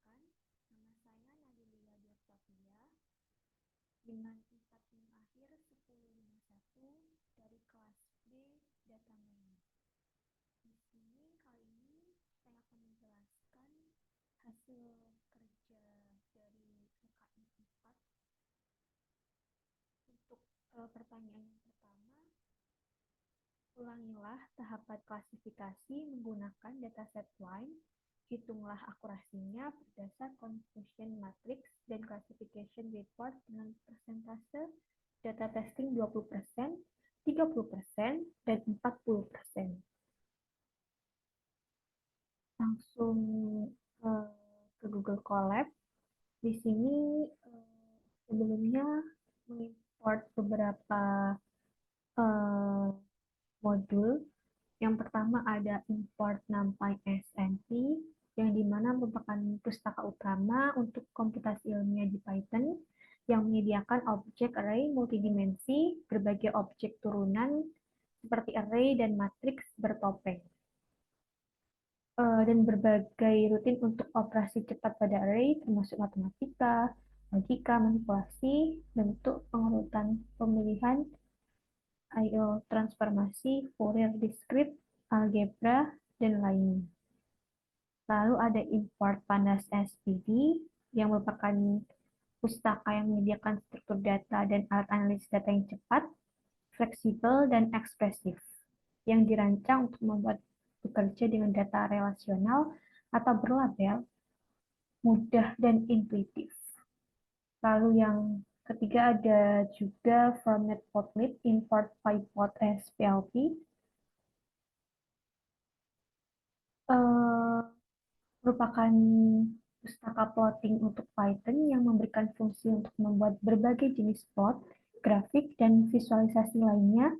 Perkenalkan, nama saya Nadilia Bertavia dengan tingkat NIM akhir 1051 dari kelas B Data Mining. Di sini kali ini saya akan menjelaskan hasil kerja dari UKM 4 untuk pertanyaan yang pertama. Ulangilah tahapan klasifikasi menggunakan dataset line. Hitunglah akurasinya berdasar confusion matrix dan classification report dengan persentase data testing 20%, 30%, dan 40%. Langsung ke Google Colab. Di sini sebelumnya mengimport beberapa modul. Yang pertama ada import NumPy SNP, yang dimana merupakan pustaka utama untuk komputasi ilmiah di Python, yang menyediakan objek array multidimensi, berbagai objek turunan, seperti array dan matriks bertopeng, dan berbagai rutin untuk operasi cepat pada array, termasuk matematika, logika, manipulasi, bentuk, pengurutan, pemilihan, I/O transformasi, Fourier descript, algebra, dan lainnya. Lalu ada import pandas SPD yang merupakan pustaka yang menyediakan struktur data dan alat analisis data yang cepat, fleksibel, dan ekspresif, yang dirancang untuk membuat bekerja dengan data relasional atau berlabel, mudah, dan intuitif. Lalu yang ketiga ada juga from Matplotlib, import PyPlot as PLP. Merupakan pustaka plotting untuk Python yang memberikan fungsi untuk membuat berbagai jenis plot, grafik, dan visualisasi lainnya.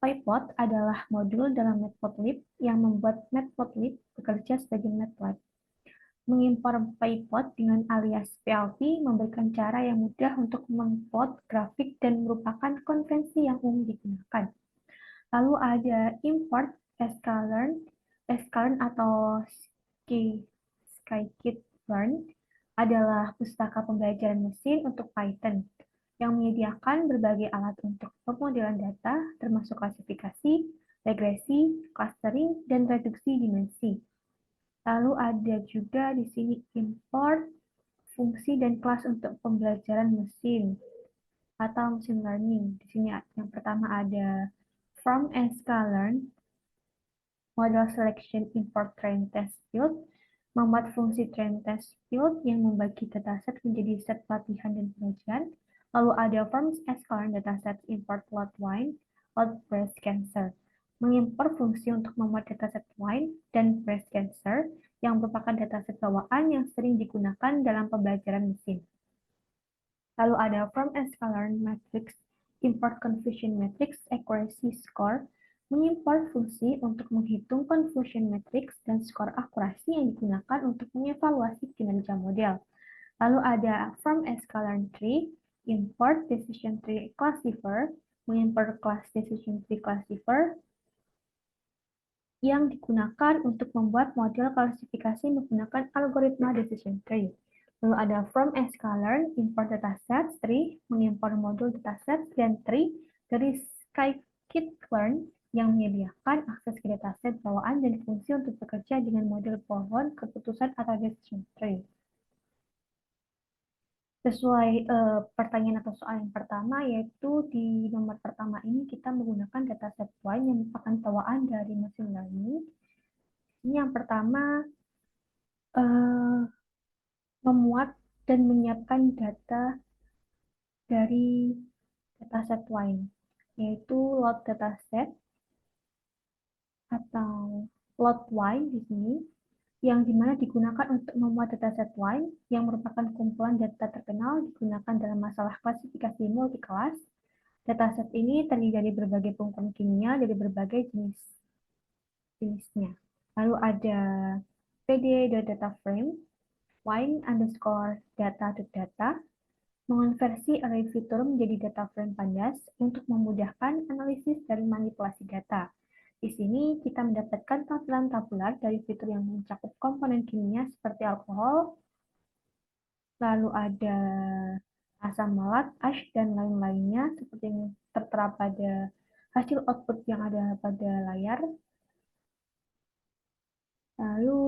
PyPlot adalah modul dalam Matplotlib yang membuat Matplotlib bekerja sebagai MATLAB. Mengimpor PyPlot dengan alias PLP memberikan cara yang mudah untuk memplot grafik dan merupakan konvensi yang umum digunakan. Lalu ada import sklearn atau scikit-learn adalah pustaka pembelajaran mesin untuk Python yang menyediakan berbagai alat untuk pemodelan data, termasuk klasifikasi, regresi, clustering, dan reduksi dimensi. Lalu ada juga di sini import fungsi dan kelas untuk pembelajaran mesin atau machine learning. Di sini yang pertama ada from sklearn, model selection import train test field, membuat fungsi train test field yang membagi dataset menjadi set pelatihan dan pengujian. Lalu ada from sklearn dataset import load line, load breast cancer, mengimpor fungsi untuk membuat dataset line dan breast cancer yang merupakan dataset bawaan yang sering digunakan dalam pembelajaran mesin. Lalu ada from sklearn matrix, import confusion matrix accuracy score, mengimpor fungsi untuk menghitung confusion matrix dan skor akurasi yang digunakan untuk mengevaluasi kinerja model. Lalu ada from sklearn tree, import decision tree classifier, mengimpor kelas decision tree classifier yang digunakan untuk membuat model klasifikasi menggunakan algoritma decision tree. Lalu ada from sklearn, import datasets tree, mengimpor modul datasets dan tree dari scikit-learn yang menyediakan akses ke dataset bawaan dan fungsi untuk bekerja dengan model pohon keputusan atau decision tree. Sesuai pertanyaan atau soal yang pertama, yaitu di nomor pertama ini kita menggunakan dataset line yang merupakan bawaan dari machine learning. Ini yang pertama, memuat dan menyiapkan data dari dataset line, yaitu load dataset atau load line di sini, yang dimana digunakan untuk memuat dataset line yang merupakan kumpulan data terkenal digunakan dalam masalah klasifikasi multi-kelas. Dataset ini terdiri dari berbagai pengukuran kimia dari berbagai jenisnya. Lalu ada pd.dataframe, line underscore data.data, mengonversi array fitur menjadi data frame pandas untuk memudahkan analisis dan manipulasi data. Di sini kita mendapatkan tampilan tabular dari fitur yang mencakup komponen kimia seperti alkohol, lalu ada asam malat, ash, dan lain-lainnya seperti yang tertera pada hasil output yang ada pada layar. Lalu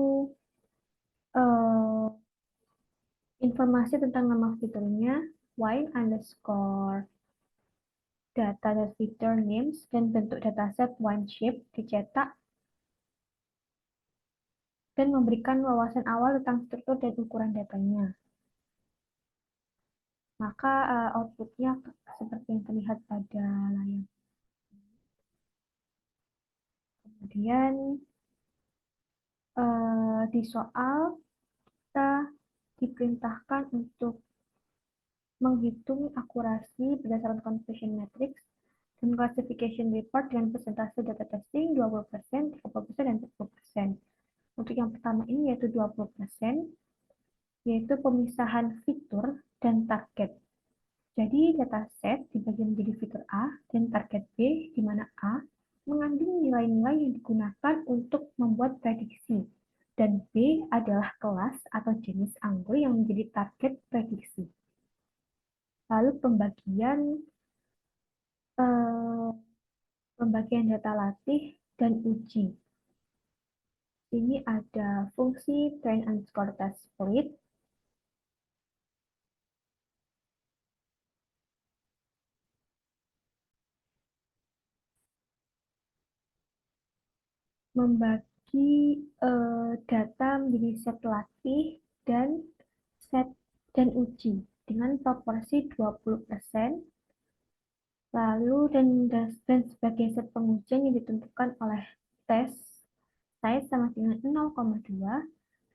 eh, informasi tentang nama fiturnya, wine underscore data dan feature names dan bentuk dataset wine shape dicetak dan memberikan wawasan awal tentang struktur dan ukuran datanya. Maka outputnya seperti yang terlihat pada layar. Kemudian di soal kita diperintahkan untuk menghitung akurasi berdasarkan conversion matrix dan classification report dengan persentase data testing 20%, 30%, dan 40%. Untuk yang pertama ini yaitu 20%, yaitu pemisahan fitur dan target. Jadi dataset dibagi menjadi fitur A dan target B, di mana A mengandung nilai-nilai yang digunakan untuk membuat prediksi, dan B adalah kelas atau jenis anggur yang menjadi target prediksi. Lalu eh, pembagian data latih dan uji. Ini ada fungsi train underscore test split, membagi data menjadi set latih dan set dan uji dengan proporsi 20%, lalu dan sebagai set pengujian yang ditentukan oleh tes size sama dengan 0,2,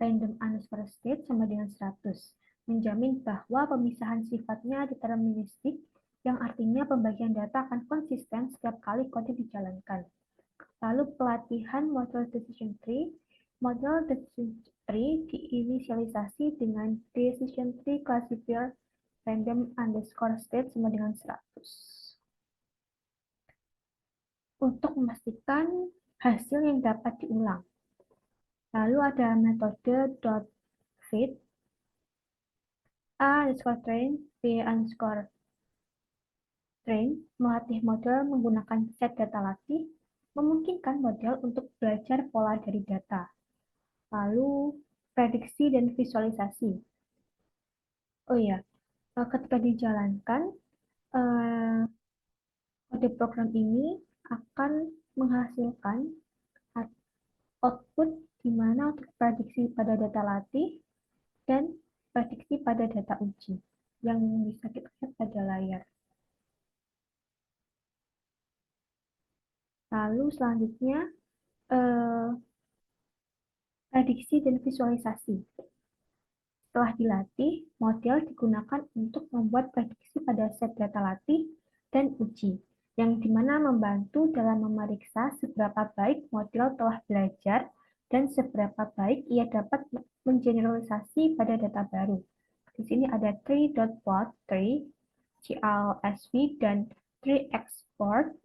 random underscore state sama dengan 100, menjamin bahwa pemisahan sifatnya deterministik, yang artinya pembagian data akan konsisten setiap kali kode dijalankan. Lalu pelatihan model decision tree. Model decision tree diinisialisasi dengan decision tree classifier random underscore state sama dengan 100. Untuk memastikan hasil yang dapat diulang. Lalu ada metode .fit, A underscore train, B underscore train, melatih model menggunakan set data latih, memungkinkan model untuk belajar pola dari data. Lalu prediksi dan visualisasi. Oh iya, ketika dijalankan, eh, kode program ini akan menghasilkan output di mana untuk prediksi pada data latih dan prediksi pada data uji yang bisa kita lihat pada layar. Lalu selanjutnya eh, prediksi dan visualisasi. Setelah dilatih, model digunakan untuk membuat prediksi pada set data latih dan uji, yang dimana membantu dalam memeriksa seberapa baik model telah belajar dan seberapa baik ia dapat mengeneralisasi pada data baru. Di sini ada tree.plot, tree, CLSV, dan tree export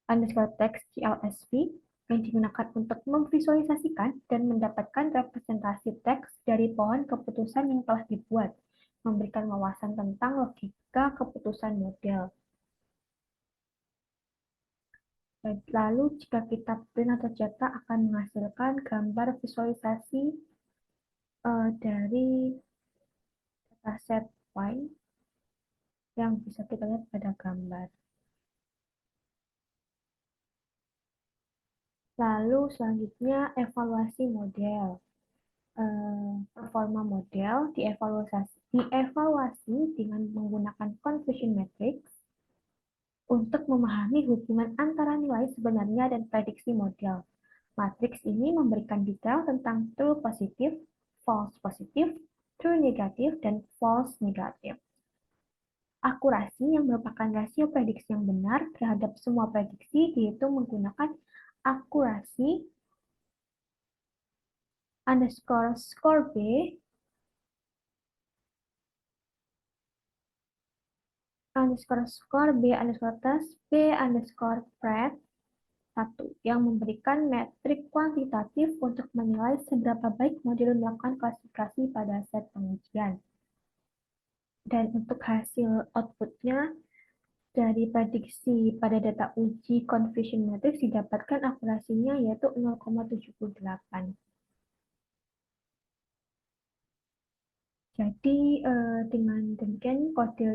underscore text CLSV yang digunakan untuk memvisualisasikan dan mendapatkan representasi teks dari pohon keputusan yang telah dibuat, memberikan wawasan tentang logika keputusan model. Lalu jika kita print atau cetak akan menghasilkan gambar visualisasi dari dataset wine yang bisa kita lihat pada gambar. Lalu selanjutnya evaluasi model. Performa model dievaluasi dengan menggunakan conversion matrix untuk memahami hubungan antara nilai sebenarnya dan prediksi model. Matriks ini memberikan detail tentang true positif, false positif, true negatif, dan false negatif. Akurasi yang merupakan rasio prediksi yang benar terhadap semua prediksi dihitung menggunakan akurasi underscore score B underscore score B underscore test B underscore pred 1. yang memberikan metrik kuantitatif untuk menilai seberapa baik model melakukan klasifikasi pada set pengujian. Dan untuk hasil outputnya, dari prediksi pada data uji confusion matrix didapatkan akurasinya yaitu 0,78. Jadi dengan demikian kode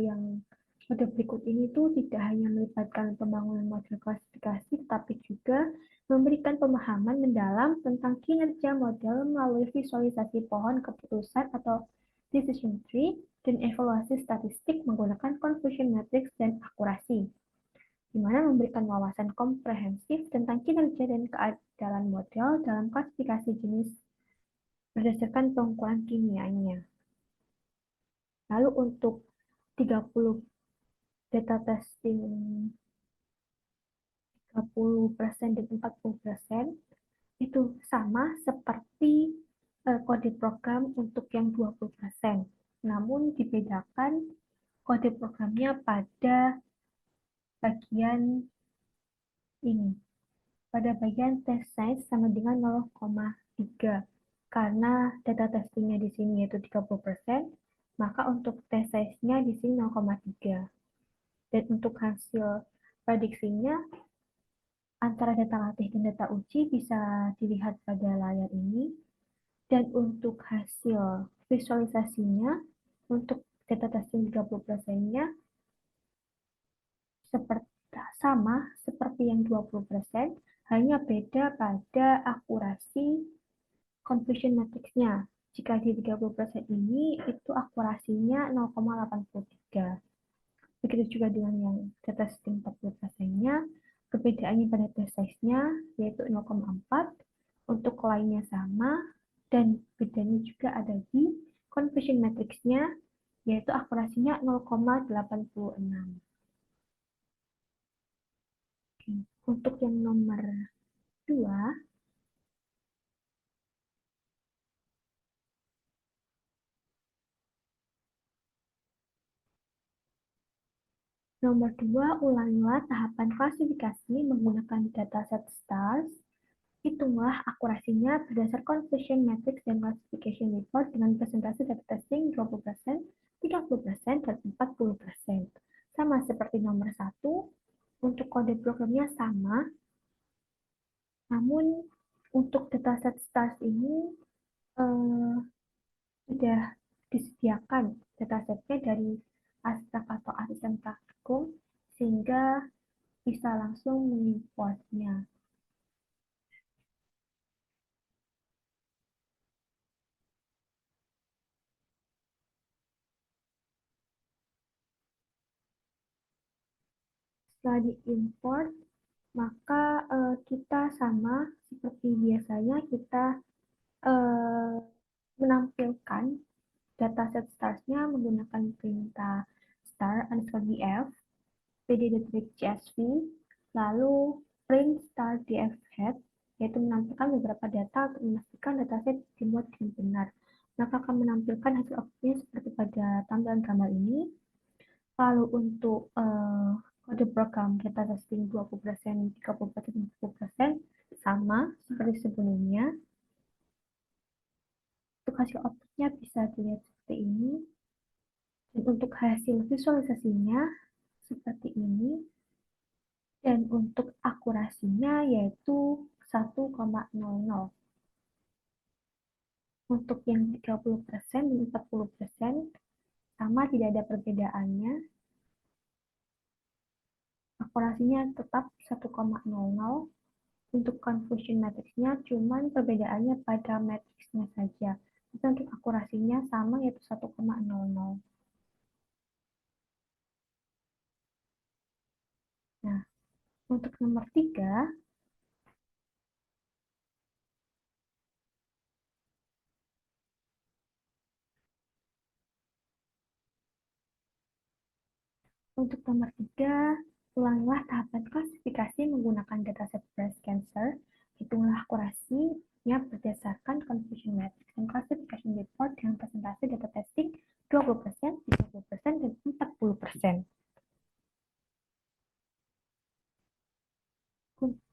berikut ini tuh tidak hanya melibatkan pembangunan model klasifikasi, tetapi juga memberikan pemahaman mendalam tentang kinerja model melalui visualisasi pohon keputusan atau decision tree dan evaluasi statistik menggunakan confusion matrix dan akurasi, di mana memberikan wawasan komprehensif tentang kinerja dan keadalan model dalam klasifikasi jenis berdasarkan pengukuran kimianya. Lalu untuk 30 data testing 30% dan 40% itu sama seperti kode program untuk yang 20%. Namun dibedakan kode programnya pada bagian ini. Pada bagian test size sama dengan 0,3. Karena data testingnya di sini yaitu 30%, maka untuk test size-nya di sini 0,3. Dan untuk hasil prediksinya antara data latih dan data uji bisa dilihat pada layar ini. Dan untuk hasil visualisasinya, untuk data testing 30%-nya sama seperti yang 20%, hanya beda pada akurasi confusion matrix-nya. Jika di 30% ini, itu akurasinya 0,83. Begitu juga dengan yang data testing 40%-nya, perbedaannya pada test size-nya yaitu 0,4, untuk lainnya sama, dan bedanya juga ada di confusion matrix-nya, yaitu akurasinya 0,86. Untuk yang nomor 2, ulangilah tahapan klasifikasi menggunakan dataset stars. Hitunglah akurasinya berdasar confusion matrix dan classification report dengan presentasi data testing 20%, 30%, dan 40%. Sama seperti nomor 1, untuk kode programnya sama, namun untuk dataset stars ini sudah disediakan datasetnya dari abstrak atau asisten praktikum, sehingga bisa langsung mengimportnya. Setelah diimport, maka kita sama seperti biasanya kita menampilkan dataset stars-nya menggunakan perintah star underscore df pd.csv, lalu print star df head, yaitu menampilkan beberapa data untuk memastikan dataset dimuat dengan benar. Maka akan menampilkan hasil outputnya seperti pada tampilan gambar ini. Lalu untuk kode program data testing 20%, 30%, 40% sama seperti sebelumnya. Untuk hasil outputnya bisa dilihat seperti ini. Dan untuk hasil visualisasinya seperti ini. Dan untuk akurasinya yaitu 1,00. Untuk yang 30% dan 40% sama, tidak ada perbedaannya. Akurasinya tetap 1,00. Untuk confusion matrix-nya cuman perbedaannya pada matriksnya saja. Tapi untuk akurasinya sama yaitu 1,00. Nah, untuk nomor 3, ulangilah tahapan klasifikasi menggunakan dataset breast cancer. Hitunglah akurasinya berdasarkan confusion matrix dan classification report dengan presentasi data testing 20%, 30%, dan 40%.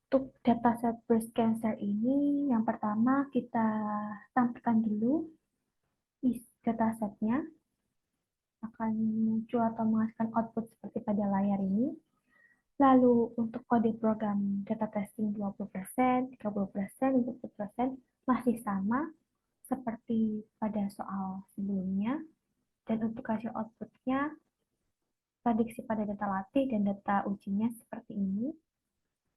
Untuk dataset breast cancer ini, yang pertama kita tampilkan dulu datasetnya, akan muncul atau menghasilkan output seperti pada layar ini. Lalu untuk kode program data testing 20%, 30%, 20% masih sama seperti pada soal sebelumnya. Dan untuk hasil outputnya, prediksi pada data latih dan data ujinya seperti ini.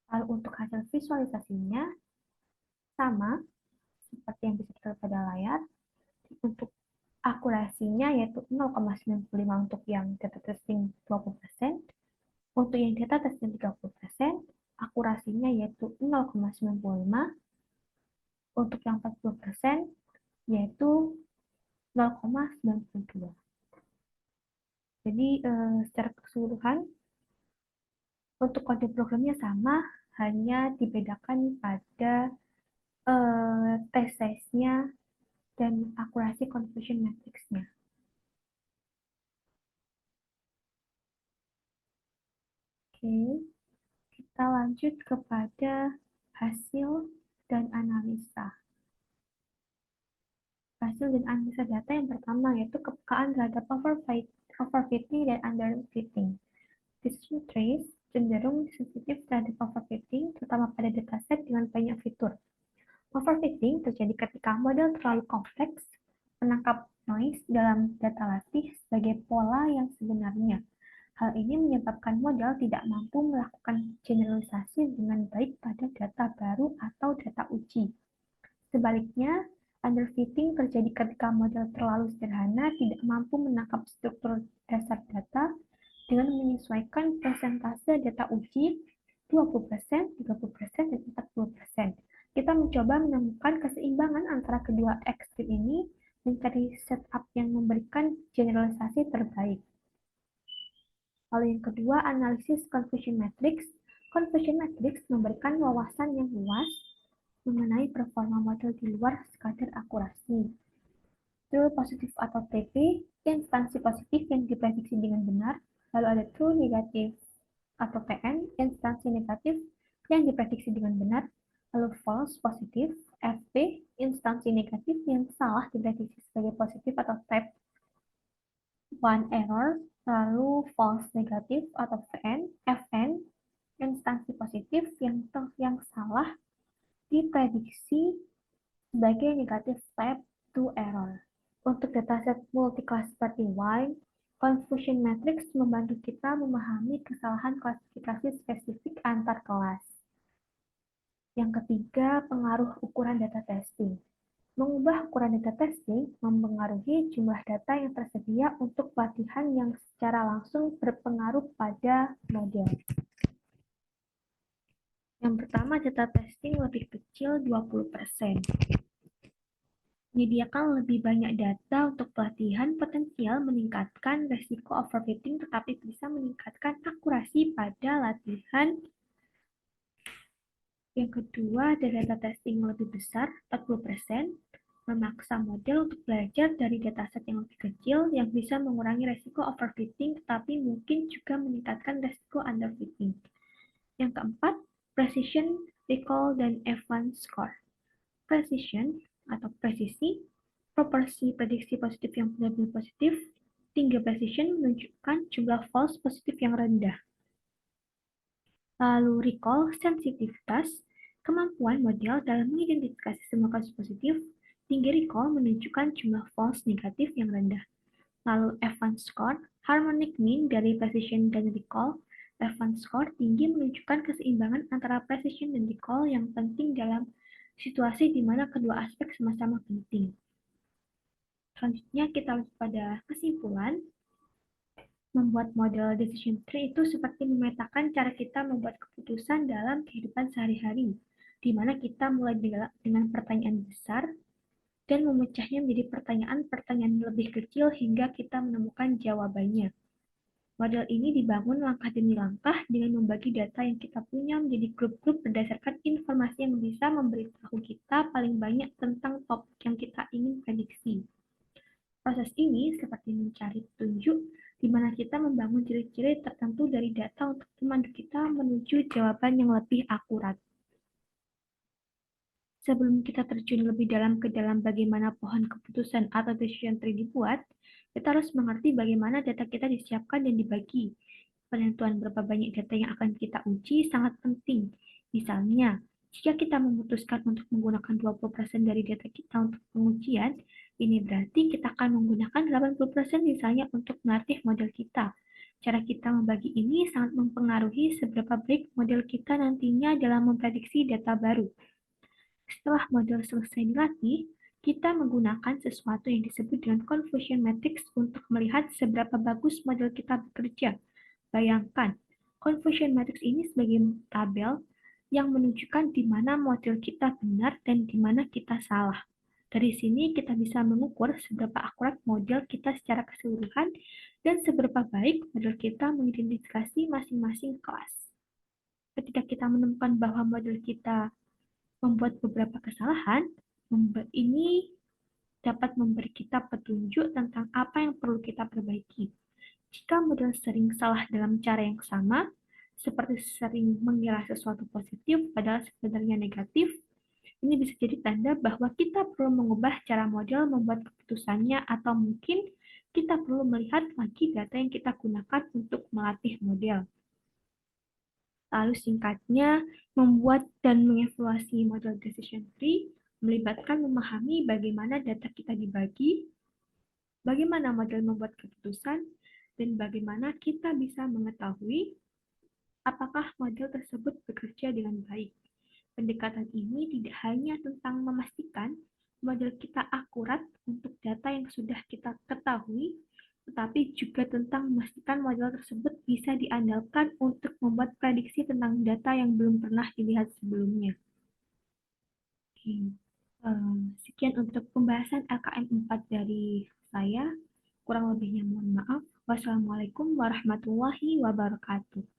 Lalu untuk hasil visualisasinya, sama seperti yang bisa kita lihat pada layar. Untuk akurasinya yaitu 0,95 untuk yang data testing 20%, untuk yang data testing 30%, akurasinya yaitu 0,95, untuk yang 40% yaitu 0,92. Jadi secara keseluruhan untuk kode programnya sama, hanya dibedakan pada test size-nya dan akurasi conversion matrix-nya. Oke, kita lanjut kepada hasil dan analisa. Hasil dan analisa data yang pertama yaitu kepekaan terhadap overfitting dan underfitting. Decision trees cenderung sensitif terhadap overfitting, terutama pada dataset dengan banyak fitur. Overfitting terjadi ketika model terlalu kompleks, menangkap noise dalam data latih sebagai pola yang sebenarnya. Hal ini menyebabkan model tidak mampu melakukan generalisasi dengan baik pada data baru atau data uji. Sebaliknya, underfitting terjadi ketika model terlalu sederhana tidak mampu menangkap struktur dasar data dengan menyesuaikan persentase data uji 20%, 30%, dan 40%. Kita mencoba menemukan keseimbangan antara kedua ekstrim ini mencari setup yang memberikan generalisasi terbaik. Lalu yang kedua, analisis confusion matrix. Confusion matrix memberikan wawasan yang luas mengenai performa model di luar sekadar akurasi. True positif atau TP, instansi positif yang diprediksi dengan benar, lalu ada true negatif atau TN, instansi negatif yang diprediksi dengan benar, lalu false positif, FP, instansi negatif yang salah diprediksi sebagai positif atau type 1 error, lalu false negatif atau FN, instansi positif yang salah diprediksi sebagai negatif type 2 error. Untuk dataset multiclass seperti Y, confusion matrix membantu kita memahami kesalahan klasifikasi spesifik antar kelas. Yang ketiga, pengaruh ukuran data testing. Mengubah ukuran data testing mempengaruhi jumlah data yang tersedia untuk pelatihan yang secara langsung berpengaruh pada model. Yang pertama, data testing lebih kecil 20%. Menyediakan lebih banyak data untuk pelatihan potensial meningkatkan resiko overfitting tetapi bisa meningkatkan akurasi pada latihan. Yang kedua, data testing lebih besar 40%. Memaksa model untuk belajar dari dataset yang lebih kecil yang bisa mengurangi resiko overfitting tetapi mungkin juga meningkatkan resiko underfitting. Yang keempat, precision, recall, dan Evans score. Precision atau presisi, proporsi prediksi positif yang benar-benar positif, tinggi precision menunjukkan jumlah false positif yang rendah. Lalu recall, sensitivitas, kemampuan model dalam mengidentifikasi semua kasus positif. Tinggi recall menunjukkan jumlah false negatif yang rendah. Lalu Evans score, harmonic mean dari precision dan recall. Evans score tinggi menunjukkan keseimbangan antara precision dan recall yang penting dalam situasi di mana kedua aspek sama-sama penting. Selanjutnya kita lanjut pada kesimpulan. Membuat model decision tree itu seperti memetakan cara kita membuat keputusan dalam kehidupan sehari-hari, di mana kita mulai dengan pertanyaan besar, dan memecahnya menjadi pertanyaan-pertanyaan lebih kecil hingga kita menemukan jawabannya. Model ini dibangun langkah demi langkah dengan membagi data yang kita punya menjadi grup-grup berdasarkan informasi yang bisa memberitahu kita paling banyak tentang topik yang kita ingin prediksi. Proses ini seperti mencari petunjuk di mana kita membangun ciri-ciri tertentu dari data untuk memandu kita menuju jawaban yang lebih akurat. Sebelum kita terjun lebih dalam ke dalam bagaimana pohon keputusan atau decision tree dibuat, kita harus mengerti bagaimana data kita disiapkan dan dibagi. Penentuan berapa banyak data yang akan kita uji sangat penting. Misalnya, jika kita memutuskan untuk menggunakan 20% dari data kita untuk pengujian, ini berarti kita akan menggunakan 80% misalnya untuk melatih model kita. Cara kita membagi ini sangat mempengaruhi seberapa baik model kita nantinya dalam memprediksi data baru. Setelah model selesai dilatih, kita menggunakan sesuatu yang disebut dengan confusion matrix untuk melihat seberapa bagus model kita bekerja. Bayangkan, confusion matrix ini sebagai tabel yang menunjukkan di mana model kita benar dan di mana kita salah. Dari sini kita bisa mengukur seberapa akurat model kita secara keseluruhan dan seberapa baik model kita mengidentifikasi masing-masing kelas. Ketika kita menemukan bahwa model kita membuat beberapa kesalahan, ini dapat memberi kita petunjuk tentang apa yang perlu kita perbaiki. Jika model sering salah dalam cara yang sama, seperti sering mengira sesuatu positif padahal sebenarnya negatif, ini bisa jadi tanda bahwa kita perlu mengubah cara model membuat keputusannya atau mungkin kita perlu melihat lagi data yang kita gunakan untuk melatih model. Lalu singkatnya, membuat dan mengevaluasi model decision tree melibatkan memahami bagaimana data kita dibagi, bagaimana model membuat keputusan, dan bagaimana kita bisa mengetahui apakah model tersebut bekerja dengan baik. Pendekatan ini tidak hanya tentang memastikan model kita akurat untuk data yang sudah kita ketahui, tetapi juga tentang memastikan model tersebut bisa diandalkan untuk membuat prediksi tentang data yang belum pernah dilihat sebelumnya. Oke. Sekian untuk pembahasan LKM 4 dari saya. Kurang lebihnya mohon maaf. Wassalamualaikum warahmatullahi wabarakatuh.